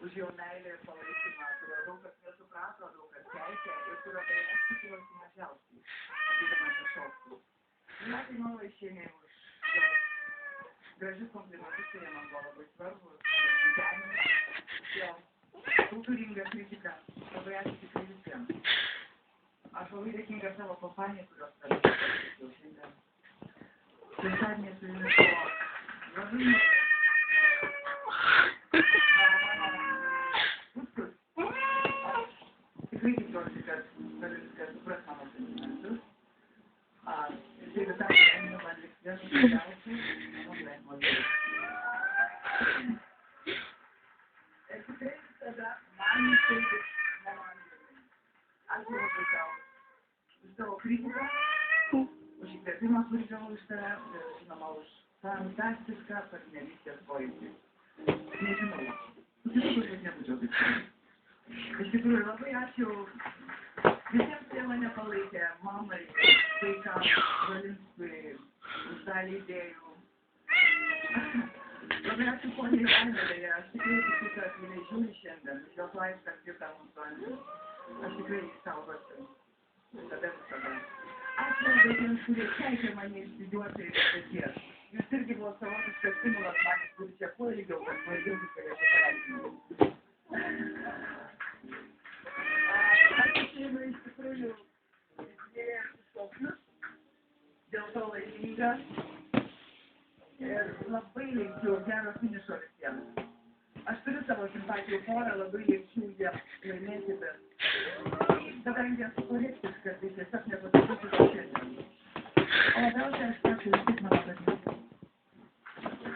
už jo meilę ir palaikymą, kurio daug kas nesuprato, daug kas keikė ir kurio beje aš tikiuosi mažiausiai, būdamas aš šoktų. Ačiū mano šeimai už gražius komplimentus, kurie man buvo labai svarbus, gyvenimas, jo kultūringa kritika. Labai ačiū tikrai visiems. Aš labai dėkinga savo kompanijai, kurios jau šiandien. Šeštadienį su jumis buvo labai mėgė. Aš tikrai tikiuosi, kad viską supras mano sentimentus. Ir tai visam gyvenime man liks vienas didžiausių mano gyvenimo dalykų. Ir tikrai tada man įsteigis mano angelai. Ačiū labai tau už tavo kritiką, už įkvėpimą, kurį gavau iš tave, ir žinoma už fantastišką partnerystės pojūtį. Nežinau, kitų turbūt nebūčiau taip. Iš tikrųjų, labai ačiū visiems, kurie mane palaikė, mamai, vaikams, Valinskui, už dalį idėjų. Labai ačiū poniai Vainelėje, aš tikrai tikiu, kad jinai žiūri šiandien, iš jos laišką skirtą mūsų Andrius. Aš tikrai saugosiu. Visada. Ačiū vaikiems, kurie keikė mane išsiduoti ir paties. Jūs irgi buvo savotiškas stimulas man, kuris čia kuo ilgiau, kad kuo ilgiau jūs galėčiau pareikinti. Ačiū šeimai iš tikrųjų įsidėjęs šoklius, dėl to laiminga ir labai linkiu gero finišo visiems. Aš turiu savo simpatijų porą, labai linkiu